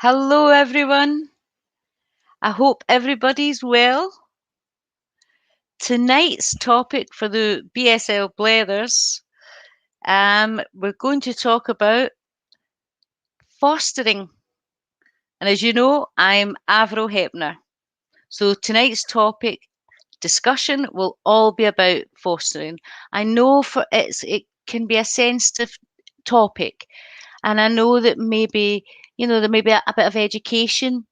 Hello, everyone. I hope everybody's well. Tonight's topic for the BSL Blethers, we're going to talk about fostering. And as you know, I'm Avril Hepner. So tonight's topic discussion will all be about fostering. I know it can be a sensitive topic, and I know that maybe, there may be a bit of education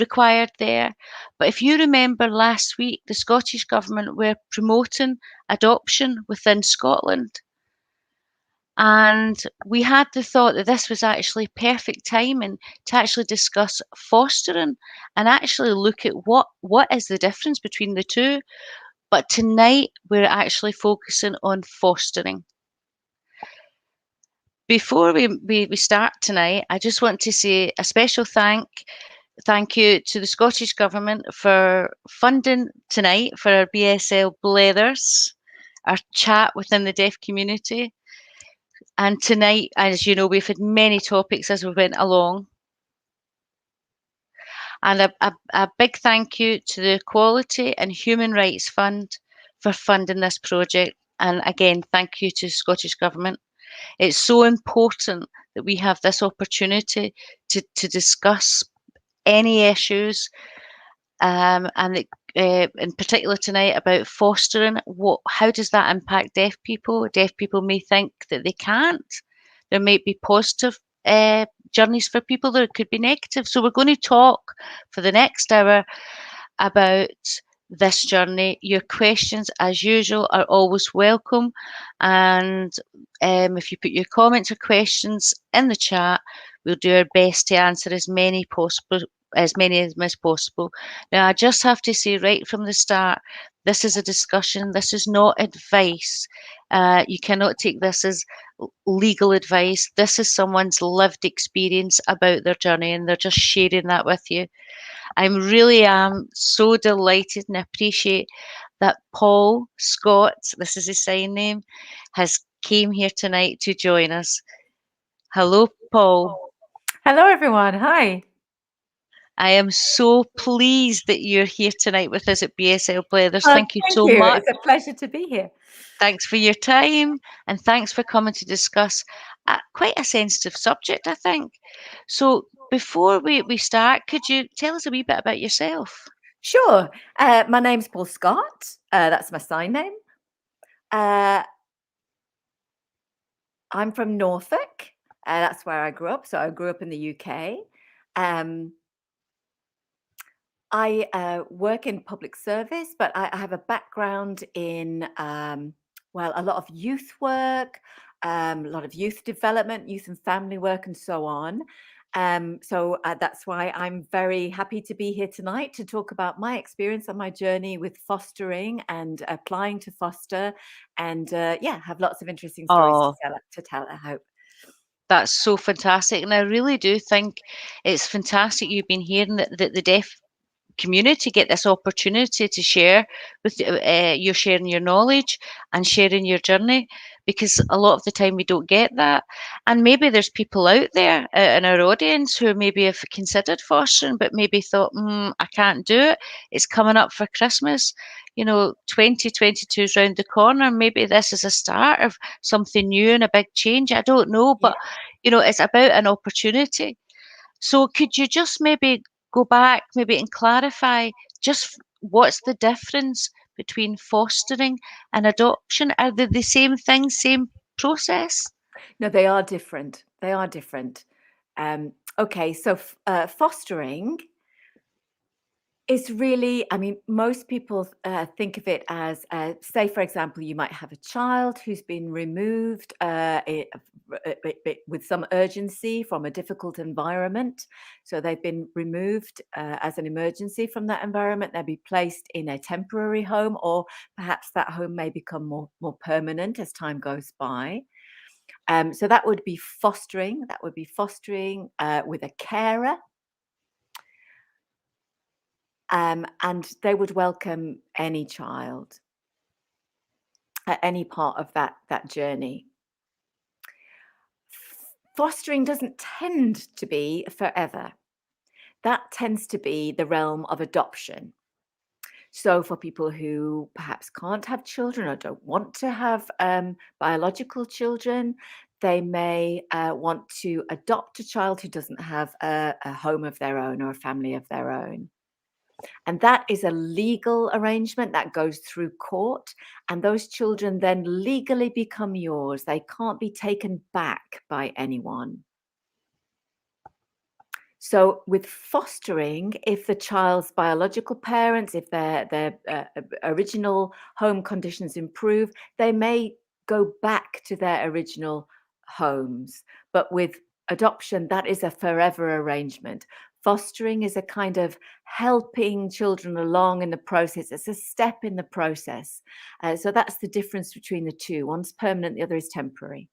required there. But if you remember last week, the Scottish Government were promoting adoption within Scotland. And we had the thought that this was actually perfect timing to actually discuss fostering and actually look at what is the difference between the two. But tonight we're actually focusing on fostering. Before we start tonight, I just want to say a special thank you to the Scottish Government for funding tonight for our BSL Blethers, our chat within the deaf community. And tonight, as you know, we've had many topics as we went along. And a big thank you to the Equality and Human Rights Fund for funding this project. And again, thank you to the Scottish Government. It's so important that we have this opportunity to discuss any issues, and in particular tonight about fostering. How does that impact deaf people? Deaf people may think that they can't. There might be positive journeys for people. There could be negative. So we're going to talk for the next hour about this journey. Your questions, as usual, are always welcome. And if you put your comments or questions in the chat, we'll do our best to answer as many as possible. Now, I just have to say right from the start, this is a discussion. This is not advice. You cannot take this as legal advice. This is someone's lived experience about their journey, and they're just sharing that with you. I really am so delighted and appreciate that Paul Scott, this is his sign name, has came here tonight to join us. Hello, Paul. Hello, everyone. Hi. I am so pleased that you're here tonight with us at BSL Blethers. Thank you Thank so you. much. It's a pleasure to be here. Thanks for your time, and thanks for coming to discuss quite a sensitive subject, I think. So before we start, could you tell us a wee bit about yourself? Sure. My name's Paul Scott. That's my sign name. I'm from Norfolk. That's where I grew up. So I grew up in the UK. I work in public service, but I have a background in, a lot of youth work, a lot of youth development, youth and family work, and so on. So that's why I'm very happy to be here tonight to talk about my experience on my journey with fostering and applying to foster, and have lots of interesting stories Oh, to tell, I hope. that's so fantastic. And I really do think it's fantastic you've been hearing that the deaf community get this opportunity to share with you're sharing your knowledge and sharing your journey, because a lot of the time we don't get that. And maybe there's people out there in our audience who maybe have considered fostering but maybe thought, I can't do it, it's coming up for Christmas, 2022 is round the corner, maybe this is a start of something new and a big change. I don't know, Yeah. but it's about an opportunity. So could you just maybe go back maybe and clarify just what's the difference between fostering and adoption? Are they the same thing, same process? No, they are different. They are different. Okay, so fostering is really, I mean, most people think of it as, say, for example, you might have a child who's been removed with some urgency from a difficult environment. So they've been removed as an emergency from that environment. They'll be placed in a temporary home, or perhaps that home may become more permanent as time goes by. So that would be fostering. That would be fostering with a carer. And they would welcome any child at any part of that journey. Fostering doesn't tend to be forever. that tends to be the realm of adoption. So for people who perhaps can't have children or don't want to have biological children, they may want to adopt a child who doesn't have a home of their own or a family of their own. And that is a legal arrangement that goes through court. And those children then legally become yours. They can't be taken back by anyone. So with fostering, if the child's biological parents, if their original home conditions improve, they may go back to their original homes. But with adoption, that is a forever arrangement. Fostering is a kind of helping children along in the process. It's a step in the process. So that's the difference between the two. One's permanent, the other is temporary.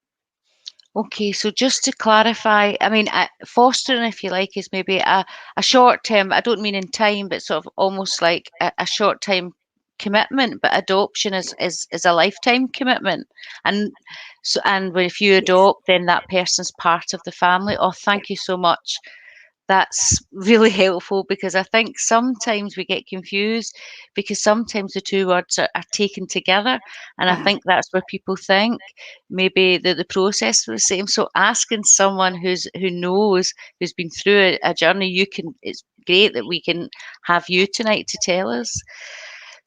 Okay, so just to clarify, I mean, fostering, if you like, is maybe a short term, I don't mean in time, but sort of almost like a short time commitment, but adoption is a lifetime commitment. And so, and if you Yes. adopt, then that person's part of the family. Oh, thank you so much. That's really helpful because I think sometimes we get confused because sometimes the two words are taken together. And I Uh-huh. think that's where people think maybe the process was the same. So asking someone who knows, who's been through a journey, it's great that we can have you tonight to tell us.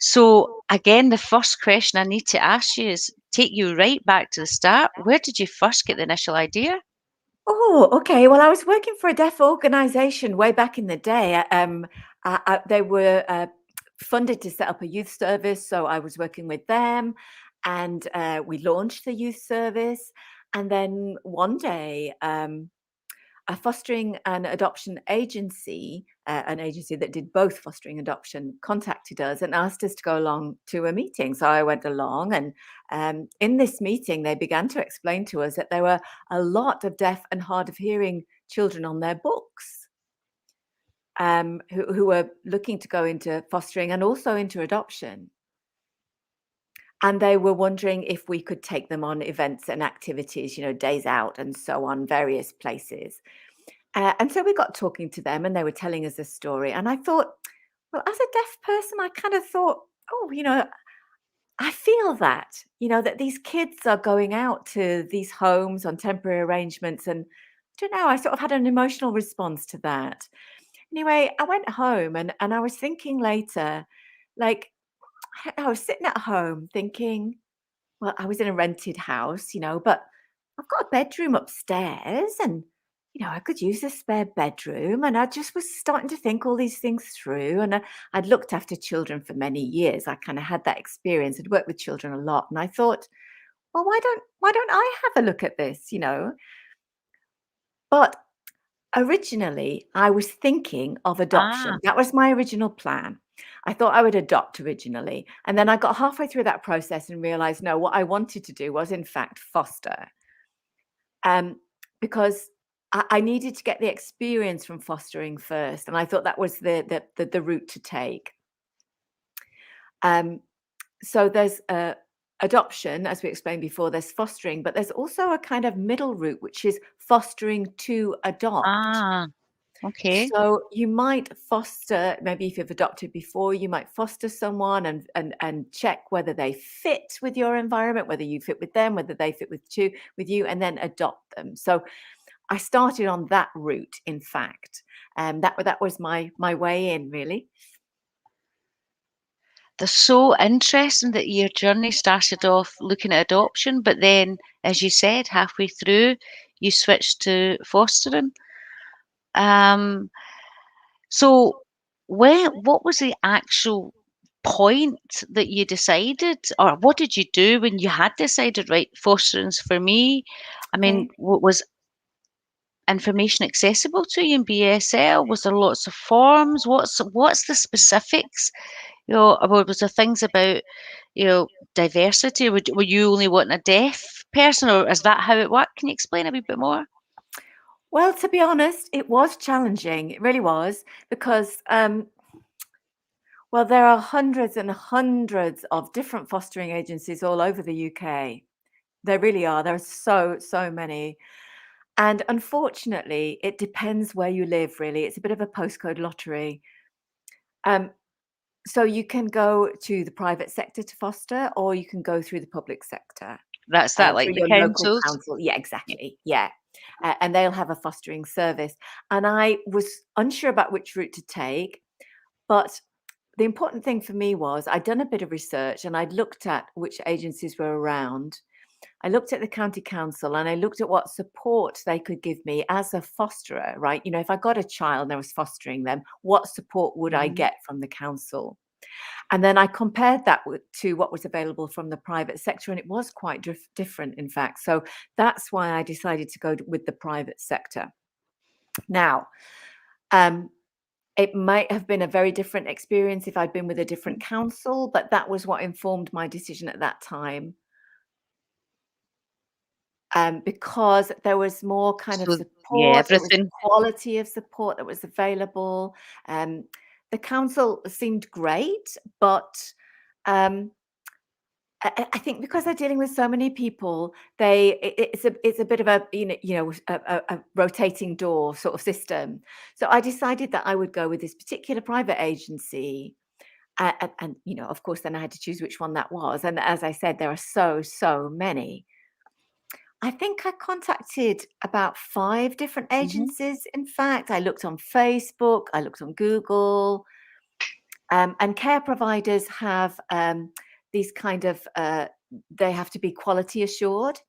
So again, the first question I need to ask you is take you right back to the start. Where did you first get the initial idea? Oh, okay. Well, I was working for a deaf organization way back in the day. They were funded to set up a youth service, so I was working with them, and we launched the youth service. And then one day, a fostering and adoption agency, an agency that did both fostering and adoption, contacted us and asked us to go along to a meeting. So I went along, and in this meeting, they began to explain to us that there were a lot of deaf and hard of hearing children on their books, who were looking to go into fostering and also into adoption. And they were wondering if we could take them on events and activities, days out and so on, various places. And so we got talking to them and they were telling us a story. And I thought, well, as a deaf person, I kind of thought, oh, I feel that these kids are going out to these homes on temporary arrangements. And I don't know, I sort of had an emotional response to that. Anyway, I went home and I was thinking later, like, I was sitting at home thinking, well, I was in a rented house, but I've got a bedroom upstairs and, I could use a spare bedroom. And I just was starting to think all these things through. And I'd looked after children for many years. I kind of had that experience. I'd worked with children a lot. And I thought, well, why don't I have a look at this? But originally, I was thinking of Ah, adoption. That was my original plan. I thought I would adopt originally. And then I got halfway through that process and realized, no, what I wanted to do was, in fact, foster. Um, because I needed to get the experience from fostering first. And I thought that was the route to take. Um, so there's adoption, as we explained before, there's fostering, but there's also a kind of middle route, which is fostering to adopt. ah, okay. So you might foster, maybe if you've adopted before, you might foster someone and check whether they fit with your environment, whether you fit with them, whether they fit with you, and then adopt them. So I started on that route, in fact. That was my way in, really. That's so interesting that your journey started off looking at adoption, but then, as you said, halfway through, you switched to fostering. Um, so what was the actual point that you decided, or what did you do when you had decided, right, fostering's for me? I mean, Okay. was information accessible to you in BSL? Was there lots of forms? What's the specifics? Or was there things about, diversity? Were you only wanting a deaf person, or is that how it worked? Can you explain a wee bit more? Well, to be honest, it was challenging. It really was because, well, there are hundreds and hundreds of different fostering agencies all over the UK. There really are. There are so many. And unfortunately, it depends where you live, really. It's a bit of a postcode lottery. So you can go to the private sector to foster, or you can go through the public sector That's that, like through the your local councils? council. Yeah, Yeah. exactly. Yeah. And they'll have a fostering service. And I was unsure about which route to take, but the important thing for me was I'd done a bit of research and I'd looked at which agencies were around. I looked at the county council and I looked at what support they could give me as a fosterer, right? You know, if I got a child and I was fostering them, what support would I Mhm. get from the council? And then I compared that to what was available from the private sector, and it was quite different, in fact. So that's why I decided to go with the private sector. Now, um, it might have been a very different experience if I'd been with a different council, but that was what informed my decision at that time. Because there was more kind of So, yeah, support, it was everything. quality of support that was available. Um, the council seemed great, but um, I think because they're dealing with so many people, it's a bit of a a rotating door sort of system. So I decided that I would go with this particular private agency, and you know, of course, then I had to choose which one that was. And as I said, there are so many. I think I contacted about 5 different Mhm. agencies, in fact. I looked on Facebook, I looked on Google, and care providers have, these kind of, they have to be quality assured,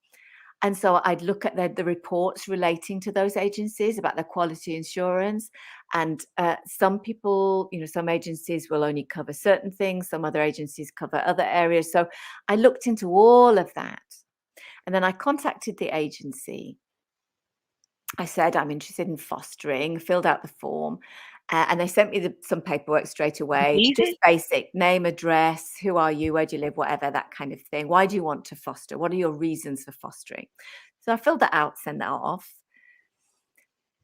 and so I'd look at the reports relating to those agencies about their quality assurance, and, some people, you know, some agencies will only cover certain things, some other agencies cover other areas, so I looked into all of that. And then I contacted the agency. I said, I'm interested in fostering, filled out the form, and they sent me some paperwork straight It's away, just easy. basic name, address, who are you, where do you live, whatever, that kind of thing. Why do you want to foster? What are your reasons for fostering? So I filled that out, sent that off.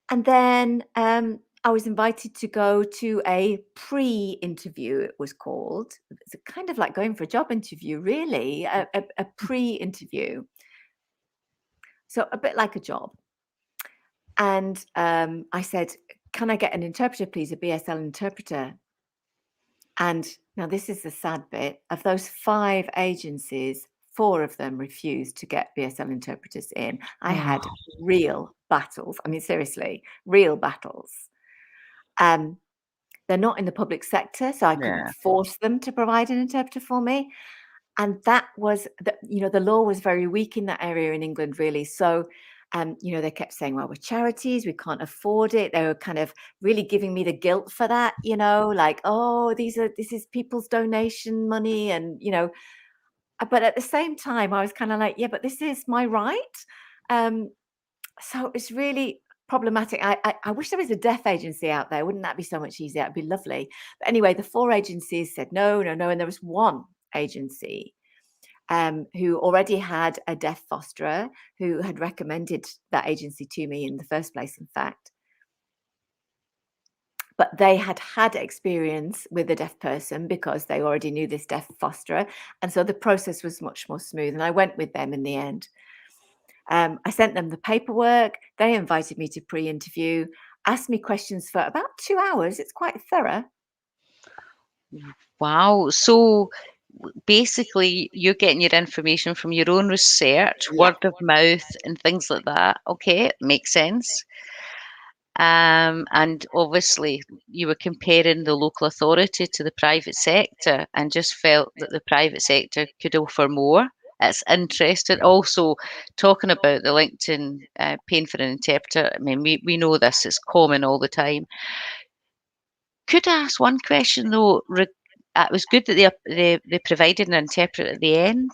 And then I was invited to go to a pre interview, it was called. It's kind of like going for a job interview, really, a pre interview. So a bit like a job. And I said, "Can I get an interpreter, please, a BSL interpreter?" And now this is the sad bit. Of those 5 agencies, 4 of them refused to get BSL interpreters in. I had Oh, real battles. I mean, seriously, real battles. Um, they're not in the public sector, so I couldn't yeah. force them to provide an interpreter for me. And that was the law was very weak in that area in England, really. So, you know, they kept saying, well, we're charities, we can't afford it. They were kind of really giving me the guilt for that, you know, like, oh, this is people's donation money. And, you know, but at the same time, I was kind of like, yeah, but this is my right. Um, so it's really problematic. I wish there was a deaf agency out there. Wouldn't that be so much easier? It'd be lovely. But anyway, the 4 agencies said no, no, no. And there was one agency who already had a deaf fosterer who had recommended that agency to me in the first place, in fact. But they had had experience with a deaf person because they already knew this deaf fosterer. And so the process was much more smooth. And I went with them in the end. I sent them the paperwork. They invited me to pre interview, asked me questions for about 2 hours. It's quite thorough. Wow. So basically, you're getting your information from your own research, Yeah. word of mouth, and things like that. Okay, makes sense. And obviously, you were comparing the local authority to the private sector and just felt that the private sector could offer more. It's interesting. Also, talking about the LinkedIn paying for an interpreter, I mean, we know this is common all the time. Could I ask one question though? It was good that they provided an interpreter at the end,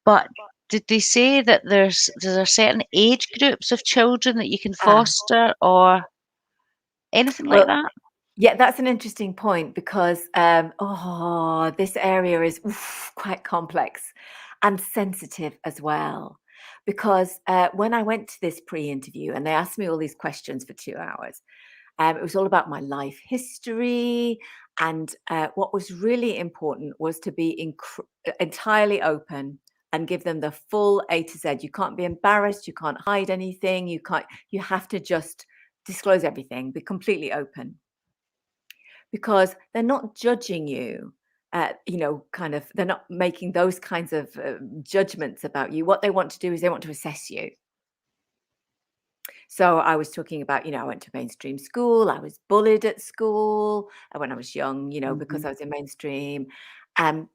but did they say that there certain age groups of children that you can Ah, foster or anything like well, that? yeah, that's an interesting point because this area is quite complex and sensitive as well. Because when I went to this pre-interview and they asked me all these questions for 2 hours, it was all about my life history. And what was really important was to be entirely open and give them the full A to Z. You can't be embarrassed. You can't hide anything. You have to just disclose everything, be completely open, because they're not judging you. They're not making those kinds of judgments about you. What they want to do is they want to assess you. So I was talking about, I went to mainstream school. I was bullied at school when I was young, because I was in mainstream. Um,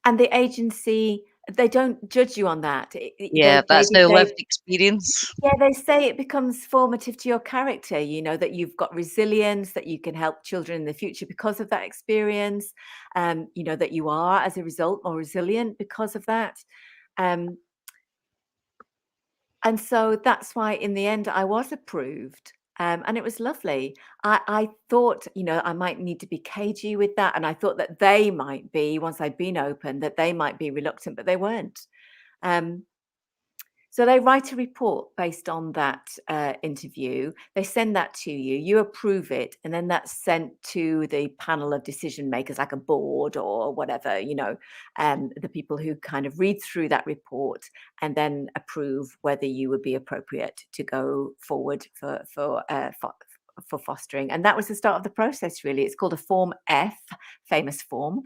and the agency, they don't judge you on that. Yeah, that's now lived experience. Yeah, they say it becomes formative to your character, that you've got resilience, that you can help children in the future because of that experience, that you are, as a result, more resilient because of that. And so that's why in the end I was approved. And it was lovely. I thought, I might need to be cagey with that. And I thought that they might be, once I'd been open, that they might be reluctant, but they weren't. So they write a report based on that interview. They send that to you. You approve it, and then that's sent to the panel of decision makers, like a board or whatever. The people who kind of read through that report and then approve whether you would be appropriate to go forward for fostering. And that was the start of the process. Really, it's called a Form F, famous form,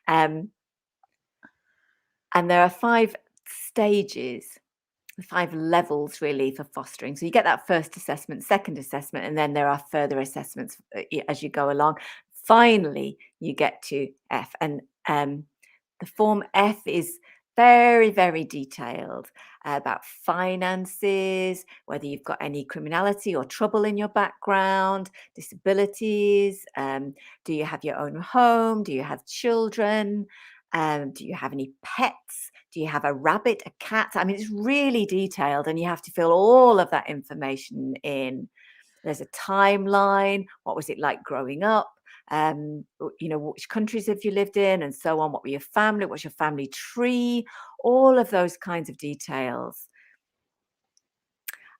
and there are 5 stages. 5 levels really for fostering. So you get that first assessment, second assessment, and then there are further assessments as you go along. Finally, you get to F, and the Form F is very, very detailed about finances, whether you've got any criminality or trouble in your background, disabilities, do you have your own home, do you have children, do you have any pets? Do you have a rabbit, a cat? I mean, it's really detailed, and you have to fill all of that information in. There's a timeline. What was it like growing up? Which countries have you lived in, and so on? What were your family? What's your family tree? All of those kinds of details.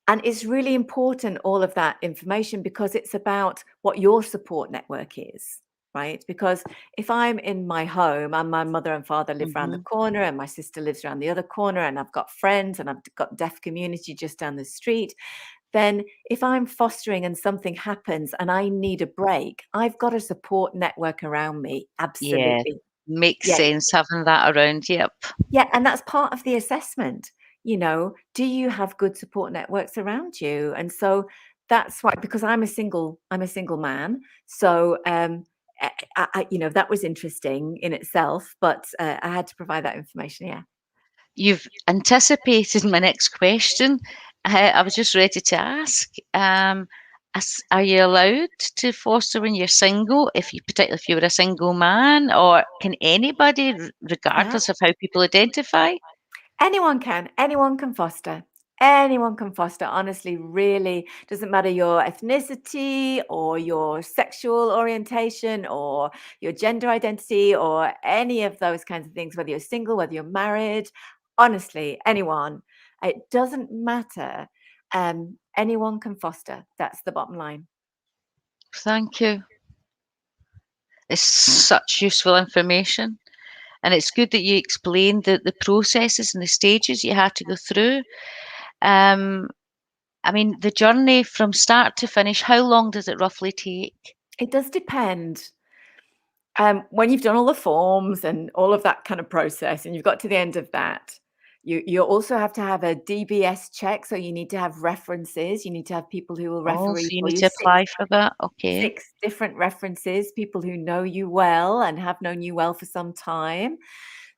And it's really important, all of that information, because it's about what your support network is. Right? Because if I'm in my home and my mother and father live around the corner and my sister lives around the other corner and I've got friends and I've got deaf community just down the street, then if I'm fostering and something happens and I need a break, I've got a support network around me. Yeah, Absolutely. makes Yeah. sense having that around. Yep. Yeah, and that's part of the assessment. Do you have good support networks around you? And so that's why, because I'm a single man. So that was interesting in itself, but I had to provide that information. Yeah. You've anticipated my next question. I was just ready to ask. Are you allowed to foster when you're single, particularly if you were a single man, or can anybody, Yeah. regardless of how people identify? Anyone can foster. Anyone can foster. Honestly, really doesn't matter your ethnicity or your sexual orientation or your gender identity or any of those kinds of things, whether you're single, whether you're married. Honestly, anyone. It doesn't matter. Anyone can foster. That's the bottom line. Thank you. It's such useful information. And it's good that you explained the processes and the stages you had to go through. The journey from start to finish, how long does it roughly take? It does depend. When you've done all the forms and all of that kind of process and you've got to the end of that, you also have to have a DBS check. So you need to have references. You need to have people who will Oh, so referee you for need you. to apply for that. Okay. 6 different references, people who know you well and have known you well for some time.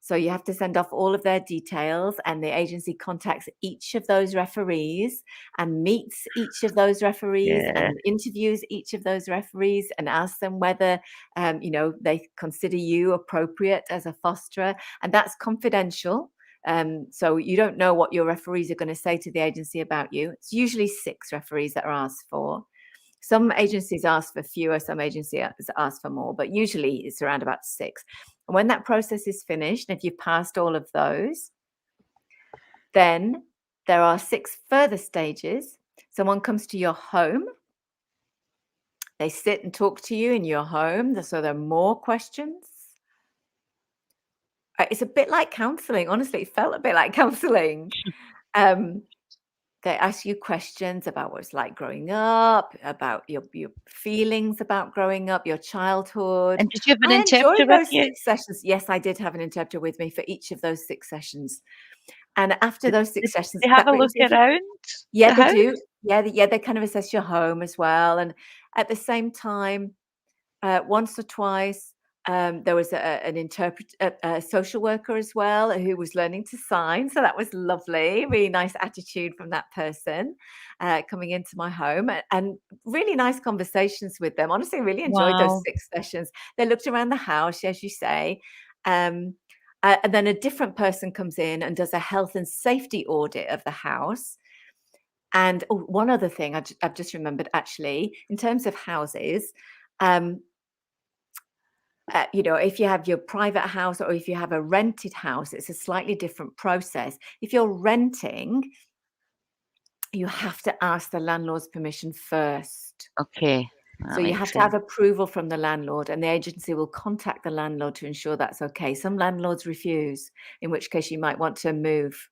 So you have to send off all of their details, and the agency contacts each of those referees and meets each of those referees Yeah. and interviews each of those referees and asks them whether they consider you appropriate as a fosterer, and that's confidential. So you don't know what your referees are going to say to the agency about you. It's usually 6 referees that are asked for. Some agencies ask for fewer, some agencies ask for more, but usually it's around about 6. And when that process is finished, and if you've passed all of those, then there are 6 further stages. Someone comes to your home. They sit and talk to you in your home. So there are more questions. It's a bit like counselling. Honestly, it felt a bit like counselling. They ask you questions about what it's like growing up, about your feelings about growing up, your childhood. And did you have an I enjoyed interpreter with those you? 6 sessions. Yes, I did have an interpreter with me for each of those 6 sessions. And after Did those did 6 sessions, they have a it look was if you around yeah, the they do. house? Yeah, they kind of assess your home as well, and at the same time, once or twice, there was an a social worker as well who was learning to sign, so that was lovely. Really nice attitude from that person coming into my home, and really nice conversations with them. Honestly, really enjoyed those Wow. 6 sessions. They looked around the house, as you say, um, and then a different person comes in and does a health and safety audit of the house. And oh, one other thing I've just remembered actually, in terms of houses. Um, if you have your private house or if you have a rented house, it's a slightly different process. If you're renting, you have to ask the landlord's permission first. Okay, So that you makes have to have sense. approval from the landlord, and the agency will contact the landlord to ensure that's okay. Some landlords refuse, in which case you might want to move.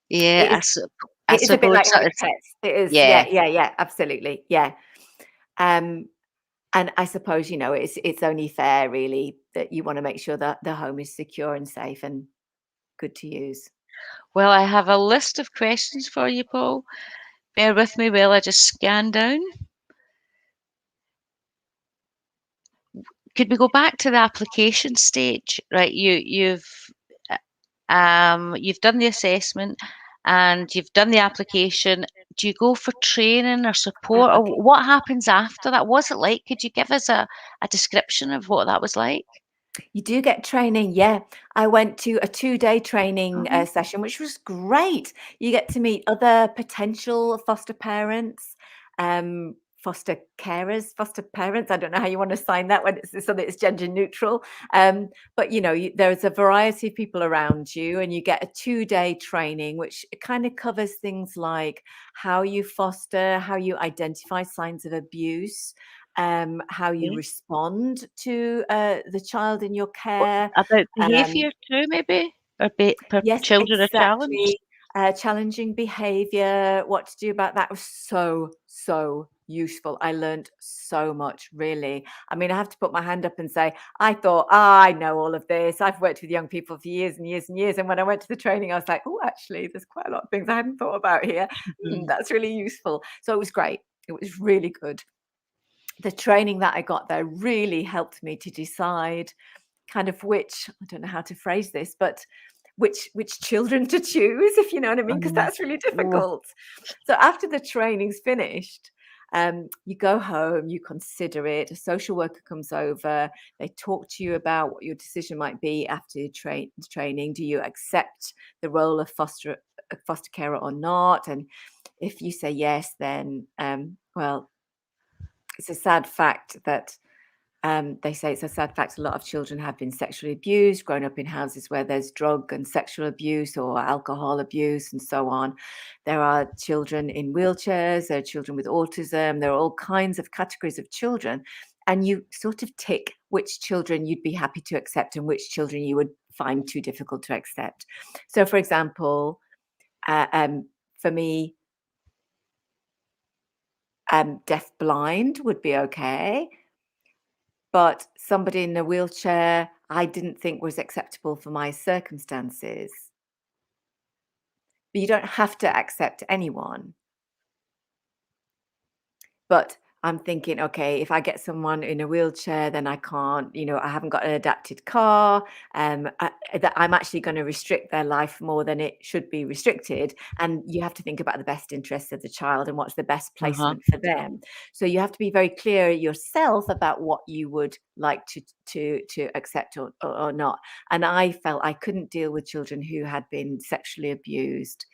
Yeah, It is I it is a bit suppose like so having it's pets. It is, yeah. yeah, absolutely, yeah. Um, and I suppose, it's only fair really that you wanna make sure that the home is secure and safe and good to use. Well, I have a list of questions for you, Paul. Bear with me while I just scan down. Could we go back to the application stage? Right, you've done the assessment and you've done the application. Do you go for training or support, or Okay. what happens after that? What's it like? Could you give us a description of what that was like? You do get training, yeah. I went to a 2-day training, Mhm. session, which was great. You get to meet other potential foster parents, foster carers, foster parents. I don't know how you wanna sign that when it's so that it's gender neutral. But, there's a variety of people around you, and you get a 2-day training, which kinda covers things like how you foster, how you identify signs of abuse, how you Okay. respond to the child in your What care. about Um, behaviour too, maybe? Or per yes, children are challenged? exactly. Challenging behavior, what to do about that was so, so useful. I learned so much, really. I mean, I have to put my hand up and say, I thought, I know all of this. I've worked with young people for years and years and years. And when I went to the training, I was like, oh, actually, there's quite a lot of things I hadn't thought about here. Mhm. That's really useful. So it was great. It was really good. The training that I got there really helped me to decide kind of which I don't know how to phrase this, but which children to choose, if you know what I mean, because Mhm. that's really Oh, difficult. So after the training's finished, you go home, you consider it. A social worker comes over, they talk to you about what your decision might be after training. Do you accept the role of foster carer or not? And if you say yes, then well, it's a sad fact that they say it's a sad fact a lot of children have been sexually abused, grown up in houses where there's drug and sexual abuse or alcohol abuse and so on. There are children in wheelchairs, there are children with autism, there are all kinds of categories of children. And you sort of tick which children you'd be happy to accept and which children you would find too difficult to accept. So, for example, for me, deaf blind would be okay. But somebody in a wheelchair, I didn't think was acceptable for my circumstances. But you don't have to accept anyone. But I'm thinking, okay, if I get someone in a wheelchair, then I can't, I haven't got an adapted car. That I'm actually going to restrict their life more than it should be restricted. And you have to think about the best interests of the child and what's the best uh-huh. placement for them. So you have to be very clear yourself about what you would like to accept or not. And I felt I couldn't deal with children who had been sexually abused.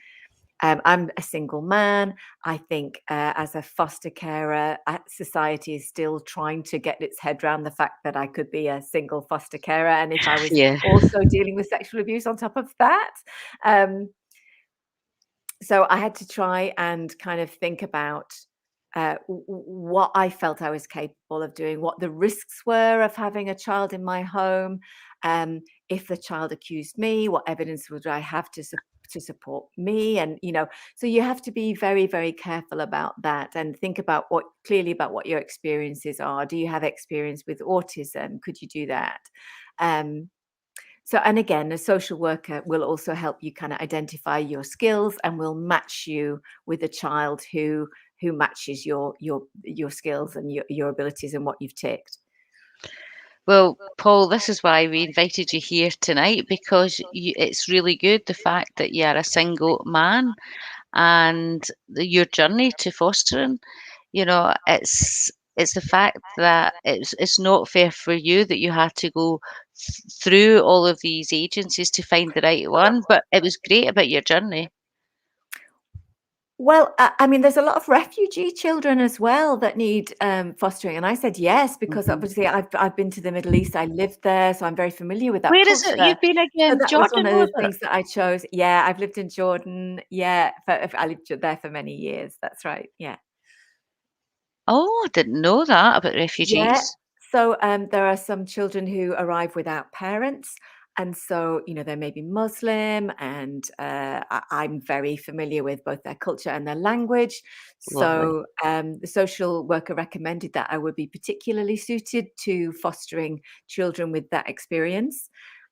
I'm a single man. I think as a foster carer, society is still trying to get its head around the fact that I could be a single foster carer. And if I was Yeah. also dealing with sexual abuse on top of that. Um, so I had to try and kind of think about. what I felt I was capable of doing, what the risks were of having a child in my home. If the child accused me, what evidence would I have to support me? And so you have to be very, very careful about that and think about clearly about what your experiences are. Do you have experience with autism? Could you do that? Um, so, and again, a social worker will also help you kind of identify your skills and will match you with a child who matches your skills and your abilities and what you've ticked. Well, Paul, this is why we invited you here tonight because it's really good the fact that you're a single man and your journey to fostering. It's the fact that it's not fair for you that you had to go through all of these agencies to find the right one, but it was great about your journey. Well, I mean, there's a lot of refugee children as well that need fostering, and I said yes because Mhm. obviously I've been to the Middle East. I lived there, so I'm very familiar with that Where is it culture. you've been So again? that was one Jordan, of was the it? things that I chose. Yeah, I've lived in Jordan. Yeah, I lived there for many years. That's right. Yeah. Oh, I didn't know that about Yeah. refugees. So there are some children who arrive without parents. And so, they may be Muslim, and I'm very familiar with both their culture and their language. Lovely. So the social worker recommended that I would be particularly suited to fostering children with that experience.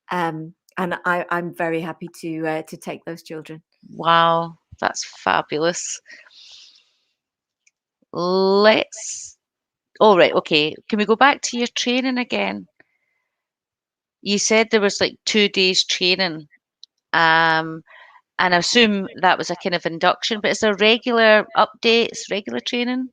And I'm very happy to take those children. Wow, that's fabulous. Let's all right, okay. Can we go back to your training again? You said there was like 2 days training. Um, and I assume that was a kind of induction, but is there regular updates, regular training?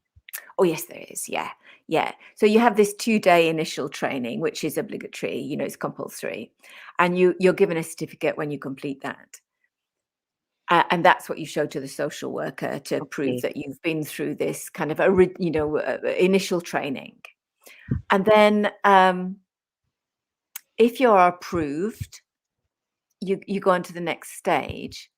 Oh, yes, there is. Yeah. Yeah. So you have this 2-day initial training, which is obligatory, it's compulsory. And you're given a certificate when you complete that. And that's what you show to the social worker to prove Okay. that you've been through this kind of initial training. And then if you're approved, you go on to the next stage.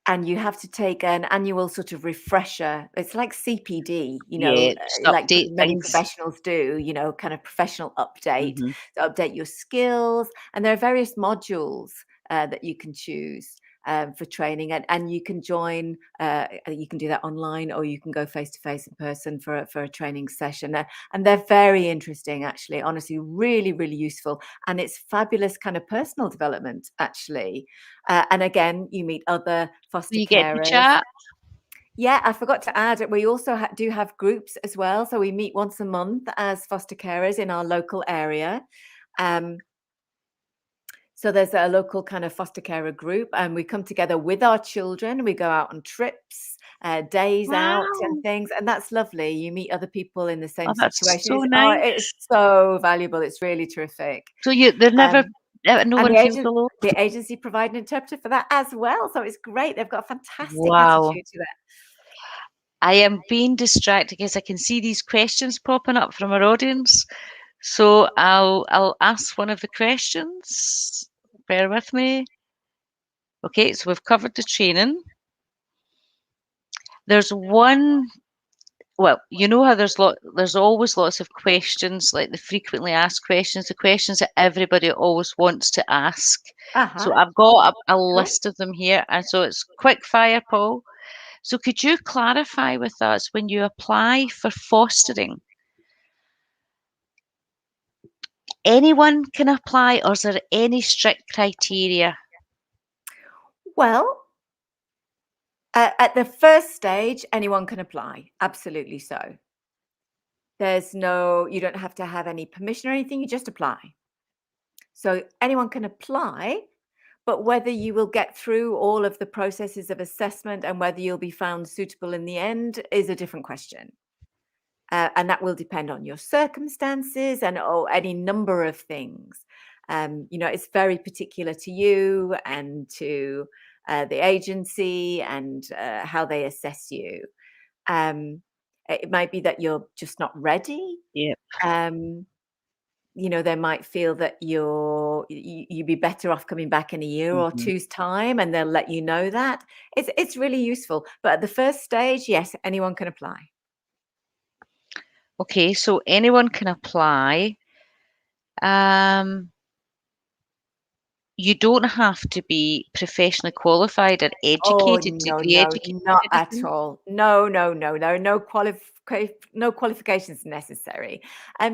And you have to take an annual sort of refresher. It's like CPD, Yeah, just like update many things. professionals do, kind of professional update Mhm. to update your skills. And there are various modules that you can choose for training, and you can join. You can do that online, or you can go face to face in person for a training session. And they're very interesting, actually. Honestly, really, really useful, and it's fabulous kind of personal development, actually. And again, you meet other Do foster you get to carers. chat? Yeah, I forgot to add, we also do have groups as well. So we meet once a month as foster carers in our local area. Um, so there's a local kind of foster carer group, and we come together with our children. We go out on trips, days out, and Wow. things, and that's lovely. You meet other people in the Oh, same that's situation. so It's nice. so valuable. It's really terrific. So they're never, Um, no and one feels alone. the agency provide an interpreter for that as well. So it's great. They've got a fantastic Wow. attitude to that. I am being distracted because I can see these questions popping up from our audience. So I'll ask one of the questions. Bear with me. Okay, so we've covered the training. There's one, well, you know how there's always lots of questions, like the frequently asked questions, the questions that everybody always wants to ask. Uh-huh. So I've got a Cool. list of them here, and so it's quick fire, Paul. So could you clarify with us when you apply for fostering, anyone can apply, or is there any strict criteria? Well, at the first stage, anyone can apply. Absolutely so. You don't have to have any permission or anything. You just apply. So anyone can apply, but whether you will get through all of the processes of assessment and whether you'll be found suitable in the end is a different question. And that will depend on your circumstances and any number of things. It's very particular to you and to the agency and how they assess you. Um, it might be that you're just not ready. Yeah. Um, they might feel that you'd be better off coming back in a year or Mhm. two's time, and they'll let you know that. It's really useful. But at the first stage, yes, anyone can apply. Okay, so anyone can apply. Um, you don't have to be professionally qualified or Oh, educated, no, degree no, educated not or at anything. all. No, no, no, no, no qualifications necessary.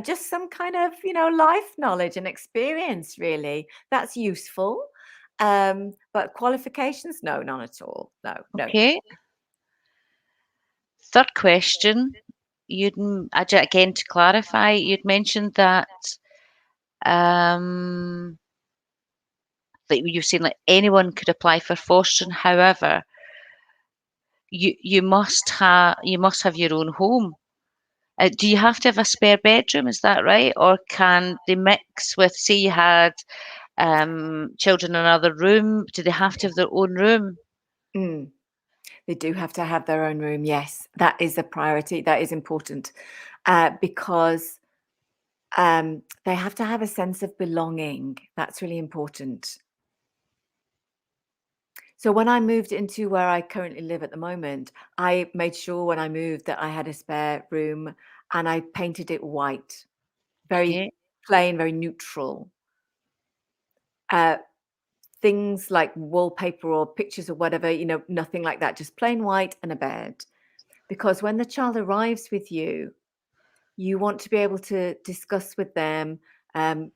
Just some kind of, life knowledge and experience, really. That's useful. But qualifications, no, none at all. No, no. Okay. Third question, again, to clarify, you'd mentioned um, that you've seen like anyone could apply for fostering. However, you must have your own home. Do you have to have a spare bedroom? Is that right? Or can they mix with, say, you had children in another room? Do they have to have their own room? Mm. They do have to have their own room. Yes, that is a priority. That is important because they have to have a sense of belonging. That's really important. So when I moved into where I currently live at the moment, I made sure when I moved that I had a spare room and I painted it white, very Okay. plain, very neutral. Uh, Things like wallpaper or pictures or whatever, nothing like that, just plain white and a bed. Because when the child arrives with you, you want to be able to discuss with them, um,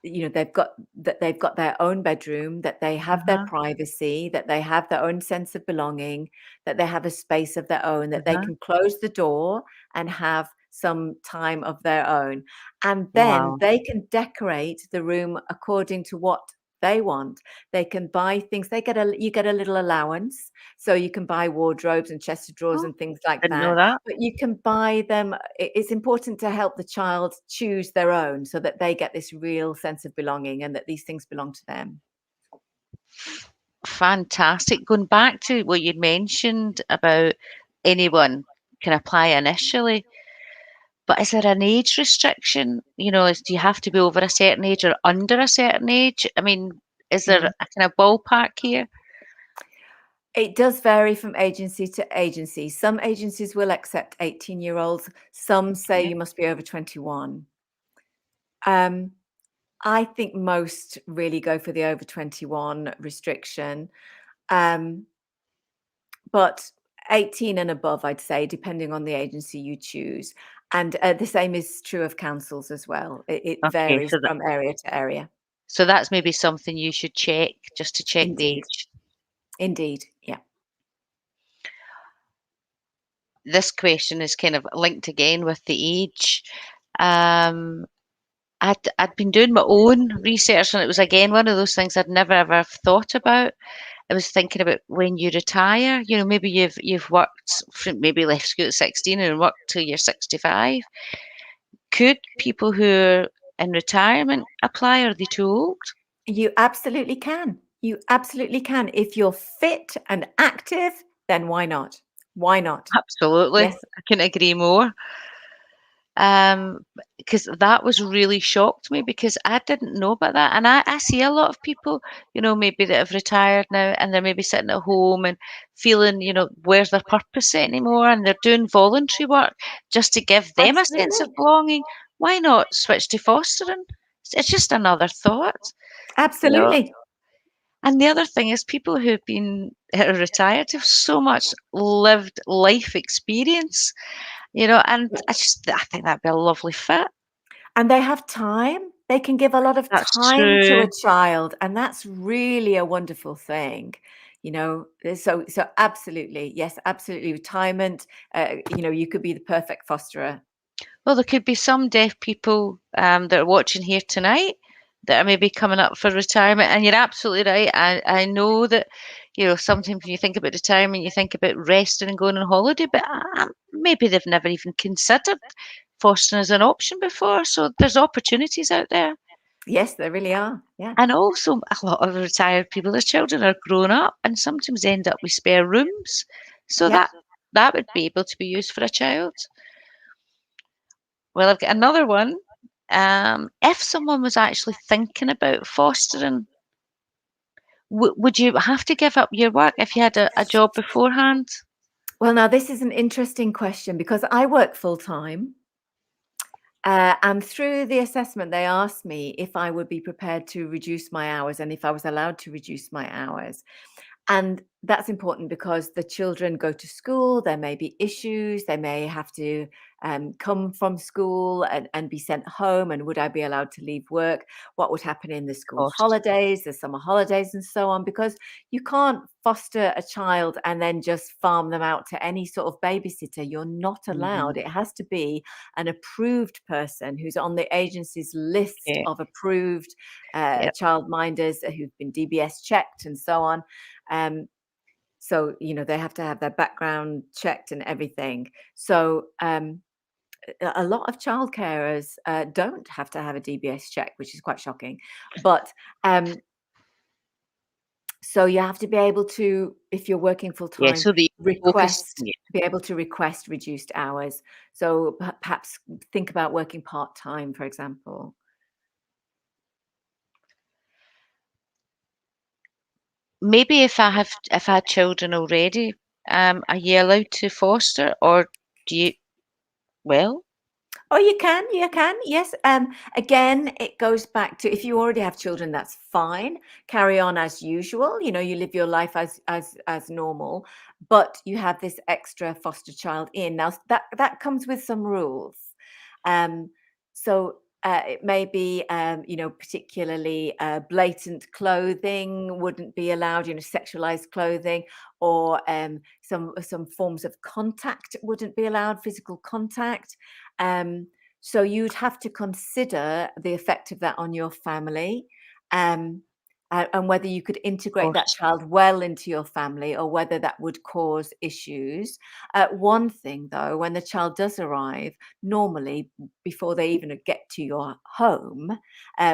they've got their own bedroom, that they have their Uh-huh. privacy, that they have their own sense of belonging, that they have a space of their own, that they Uh-huh. can close the door and have some time of their own. And then Wow. they can decorate the room according to what they want. They can buy things. You get a little allowance, so you can buy wardrobes and chest of drawers Oh, and things like didn't know that. that. But you can buy them. It's important to help the child choose their own so that they get this real sense of belonging and that these things belong to them. Fantastic. Going back to what you'd mentioned about anyone can apply initially, but is there an age restriction? Do you have to be over a certain age or under a certain age? I mean, is there Mhm. a kind of ballpark here? It does vary from agency to agency. Some agencies will accept 18-year-olds. Some say Okay. you must be over 21. Um, I think most really go for the over 21 restriction. Um, but 18 and above, I'd say, depending on the agency you choose. And the same is true of councils as well. It Okay, varies from area to area. so that's maybe something you should check just to check the Indeed. age. Indeed. Yeah. This question is kind of linked again with the age. Um, I'd been doing my own research, and it was again one of those things I'd never ever thought about. I was thinking about when you retire. Maybe you've worked from maybe left school at 16 and worked till you're 65. Could people who are in retirement apply? Are they too old? You absolutely can. You absolutely can. If you're fit and active, then why not? Why not? Absolutely, Yes. I couldn't agree more. Um, because that was really shocked me because I didn't know about that. And I see a lot of people, maybe that have retired now and they're maybe sitting at home and feeling, where's their purpose anymore? And they're doing voluntary work just to give them a sense of Absolutely. belonging. Why not switch to fostering? It's just another thought, you know. Absolutely. And the other thing is people who've been retired have so much lived life experience, and I think that'd be a lovely fit. And they have time. They can give a lot of That's time to true. a child, and that's really a wonderful thing. So absolutely, yes, absolutely. Retirement, you could be the perfect fosterer. Well, there could be some deaf people that are watching here tonight that are maybe coming up for retirement, and you're absolutely right. I know that sometimes when you think about retirement, you think about resting and going on holiday, but maybe they've never even considered fostering as an option before. So there's opportunities out there. Yes, there really are. Yeah. And also, a lot of retired people, their children are grown up and sometimes end up with spare rooms. So Yep. that would be able to be used for a child. Well, I've got another one. If someone was actually thinking about fostering, would you have to give up your work if you had a job beforehand? Well, now this is an interesting question because I work full time. And through the assessment, they asked me if I would be prepared to reduce my hours and if I was allowed to reduce my hours. And that's important because the children go to school, there may be issues, they may have to come from school and be sent home. And would I be allowed to leave work? What would happen in the Of school course. holidays, the summer holidays, and so on? Because you can't foster a child and then just farm them out to any sort of babysitter. You're not allowed. Mhm. It has to be an approved person who's on the agency's list Yeah. of approved Yep. childminders who've been DBS checked and so on. Um, so, they have to have their background checked and everything. So, a lot of child carers don't have to have a DBS check, which is quite shocking. But so you have to be able to, if you're working full Yeah, time, so the focus, request yeah. be able to request reduced hours. So perhaps think about working part time, for example. Maybe if I had children already, are you allowed to foster, or do you well, Oh, you can, yes. Again, it goes back to if you already have children, that's fine. Carry on as usual. You live your life as normal, but you have this extra foster child in. Now that comes with some rules. Um, so it may be, particularly blatant clothing wouldn't be allowed. Sexualized clothing, or some forms of contact wouldn't be allowed. Physical contact. Um, so you'd have to consider the effect of that on your family, um, and whether you could of integrate that course. child well into your family or whether that would cause issues. One thing, though, when the child does arrive, normally before they even get to your home,